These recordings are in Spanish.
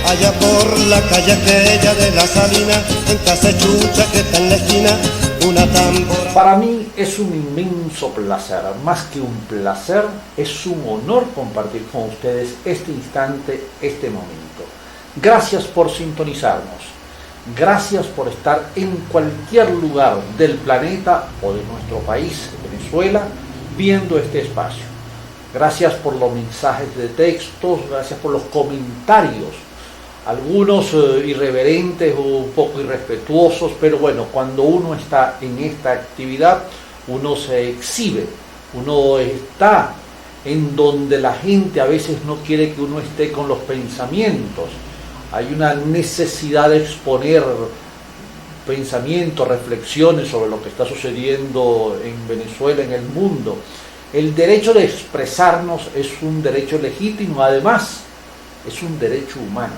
allá por la calle aquella de la Salina, en casa Chucha que está en la esquina, una tambora. Para mí es un inmenso placer, más que un placer, es un honor compartir con ustedes este instante, este momento. Gracias por sintonizarnos, gracias por estar en cualquier lugar del planeta o de nuestro país, Venezuela, viendo este espacio. Gracias por los mensajes de textos, gracias por los comentarios, algunos irreverentes o un poco irrespetuosos, pero bueno, cuando uno está en esta actividad, uno se exhibe, uno está en donde la gente a veces no quiere que uno esté con los pensamientos. Hay una necesidad de exponer pensamientos, reflexiones sobre lo que está sucediendo en Venezuela, en el mundo. El derecho de expresarnos es un derecho legítimo, además es un derecho humano.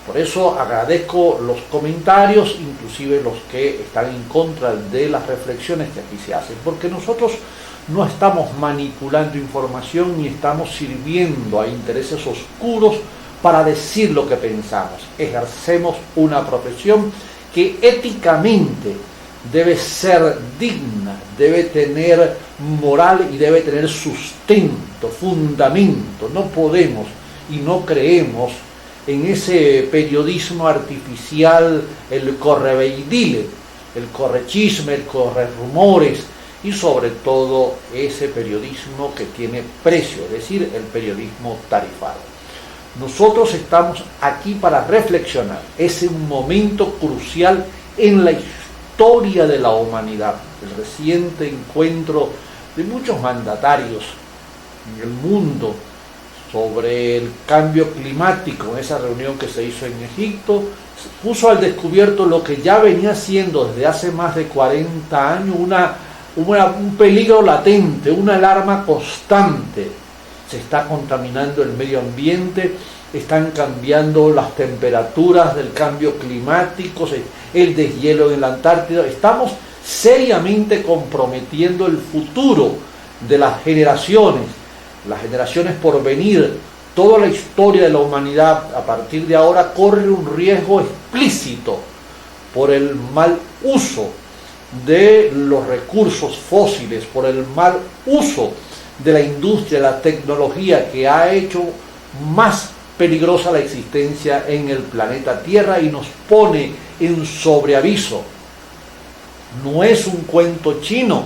Por eso agradezco los comentarios, inclusive los que están en contra de las reflexiones que aquí se hacen, porque nosotros no estamos manipulando información ni estamos sirviendo a intereses oscuros para decir lo que pensamos. Ejercemos una profesión que éticamente debe ser digna, debe tener moral y debe tener sustento, fundamento. No podemos y no creemos en ese periodismo artificial, el correveidile, el correchisme, el correrrumores y sobre todo ese periodismo que tiene precio, es decir, el periodismo tarifado. Nosotros estamos aquí para reflexionar. Es un momento crucial en la historia de la humanidad. El reciente encuentro de muchos mandatarios en el mundo sobre el cambio climático, en esa reunión que se hizo en Egipto, puso al descubierto lo que ya venía siendo desde hace más de 40 años un peligro latente, una alarma constante. Se está contaminando el medio ambiente, están cambiando las temperaturas del cambio climático, el deshielo en la Antártida. Estamos seriamente comprometiendo el futuro de las generaciones por venir. Toda la historia de la humanidad a partir de ahora corre un riesgo explícito por el mal uso de los recursos fósiles, por el mal uso de la industria, la tecnología, que ha hecho más peligrosa la existencia en el planeta Tierra y nos pone en sobreaviso. No es un cuento chino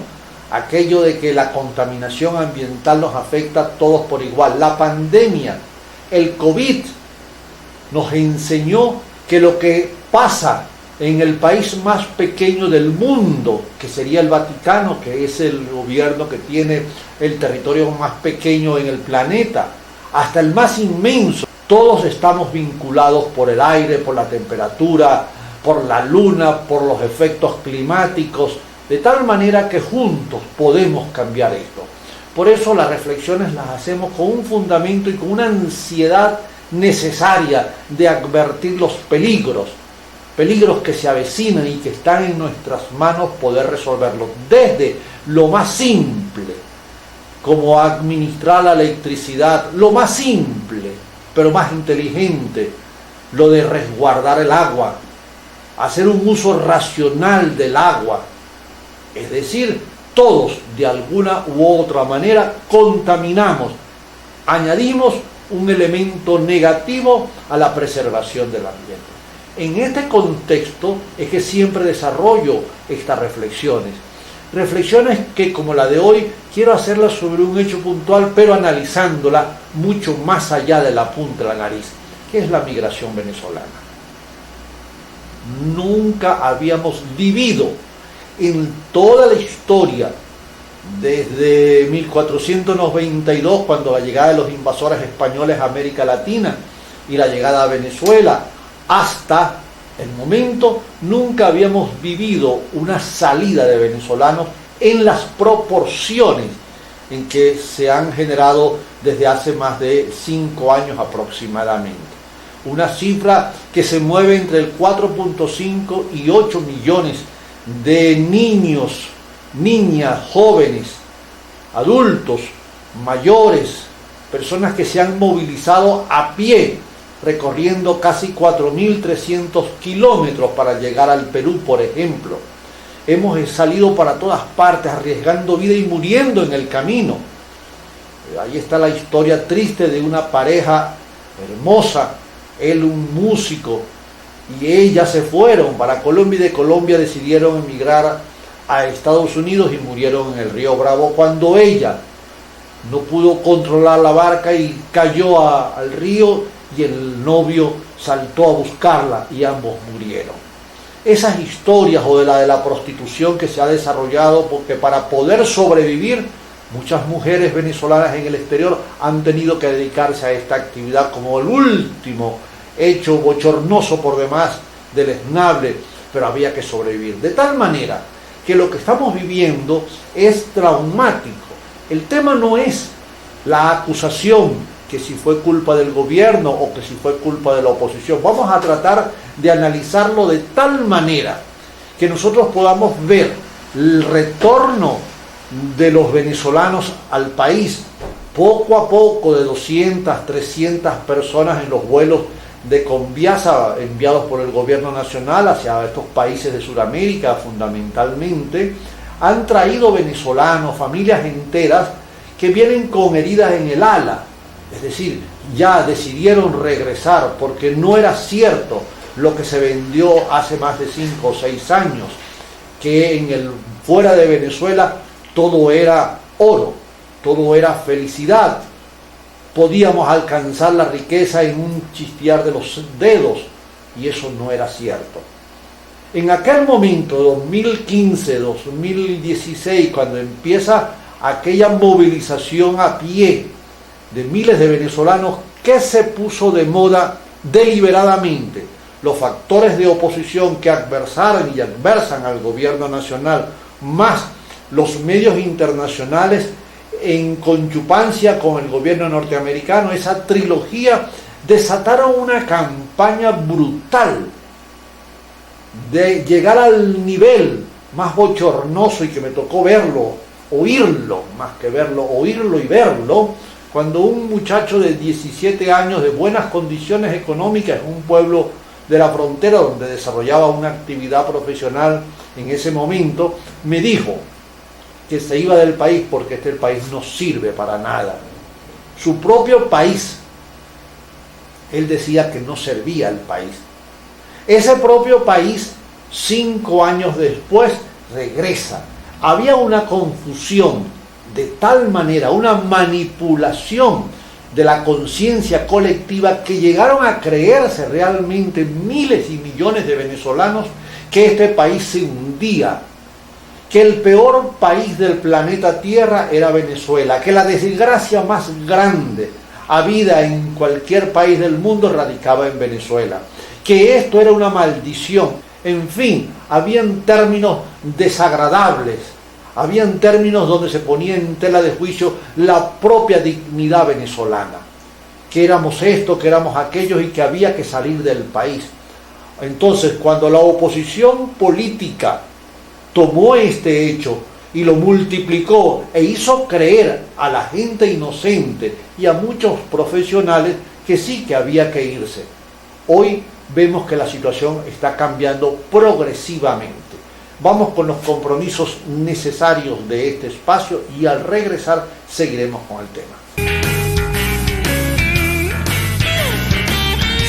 aquello de que la contaminación ambiental nos afecta a todos por igual. La pandemia, el COVID, nos enseñó que lo que pasa en el país más pequeño del mundo, que sería el Vaticano, que es el gobierno que tiene el territorio más pequeño en el planeta, hasta el más inmenso, todos estamos vinculados por el aire, por la temperatura, por la luna, por los efectos climáticos, de tal manera que juntos podemos cambiar esto. Por eso las reflexiones las hacemos con un fundamento y con una ansiedad necesaria de advertir los peligros que se avecinan y que están en nuestras manos poder resolverlos, desde lo más simple, como administrar la electricidad, lo más simple, pero más inteligente, lo de resguardar el agua, hacer un uso racional del agua. Es decir, todos de alguna u otra manera contaminamos, añadimos un elemento negativo a la preservación del ambiente. En este contexto es que siempre desarrollo estas reflexiones que como la de hoy quiero hacerlas sobre un hecho puntual, pero analizándola mucho más allá de la punta de la nariz, que es la migración venezolana. Nunca habíamos vivido en toda la historia, desde 1492, cuando la llegada de los invasores españoles a América Latina y la llegada a Venezuela, hasta el momento, nunca habíamos vivido una salida de venezolanos en las proporciones en que se han generado desde hace más de 5 años aproximadamente. Una cifra que se mueve entre el 4.5 y 8 millones de niños, niñas, jóvenes, adultos, mayores, personas que se han movilizado a pie recorriendo casi 4.300 kilómetros para llegar al Perú, por ejemplo. Hemos salido para todas partes, arriesgando vida y muriendo en el camino. Ahí está la historia triste de una pareja hermosa, él un músico, y ella se fueron para Colombia y de Colombia decidieron emigrar a Estados Unidos y murieron en el río Bravo cuando ella no pudo controlar la barca y cayó al río y el novio saltó a buscarla y ambos murieron. Esas historias o de la prostitución que se ha desarrollado, porque para poder sobrevivir muchas mujeres venezolanas en el exterior han tenido que dedicarse a esta actividad como el último hecho bochornoso por demás, deleznable, pero había que sobrevivir. De tal manera que lo que estamos viviendo es traumático. El tema no es la acusación, que si fue culpa del gobierno o que si fue culpa de la oposición. Vamos a tratar de analizarlo de tal manera que nosotros podamos ver el retorno de los venezolanos al país, poco a poco, de 200, 300 personas en los vuelos de Conviasa enviados por el gobierno nacional hacia estos países de Sudamérica fundamentalmente, han traído venezolanos, familias enteras que vienen con heridas en el ala, es decir, ya decidieron regresar porque no era cierto lo que se vendió hace más de 5 o 6 años, que fuera de Venezuela todo era oro, todo era felicidad, podíamos alcanzar la riqueza en un chistear de los dedos, y eso no era cierto. En aquel momento, 2015, 2016, cuando empieza aquella movilización a pie de miles de venezolanos, ¿qué se puso de moda deliberadamente? Los factores de oposición que adversaron y adversan al gobierno nacional, más los medios internacionales en conchupancia con el gobierno norteamericano, esa trilogía, desataron una campaña brutal de llegar al nivel más bochornoso, y que me tocó verlo, oírlo, más que verlo, oírlo y verlo, cuando un muchacho de 17 años de buenas condiciones económicas en un pueblo de la frontera donde desarrollaba una actividad profesional en ese momento, me dijo que se iba del país porque este país no sirve para nada. Su propio país, él decía que no servía al país. Ese propio país, 5 años después, regresa. Había una confusión de tal manera, una manipulación de la conciencia colectiva, que llegaron a creerse realmente miles y millones de venezolanos que este país se hundía, que el peor país del planeta Tierra era Venezuela, que la desgracia más grande habida en cualquier país del mundo radicaba en Venezuela, que esto era una maldición. En fin, habían términos desagradables, habían términos donde se ponía en tela de juicio la propia dignidad venezolana, que éramos esto, que éramos aquellos y que había que salir del país. Entonces, cuando la oposición política tomó este hecho y lo multiplicó e hizo creer a la gente inocente y a muchos profesionales que sí, que había que irse, hoy vemos que la situación está cambiando progresivamente. Vamos con los compromisos necesarios de este espacio y al regresar seguiremos con el tema.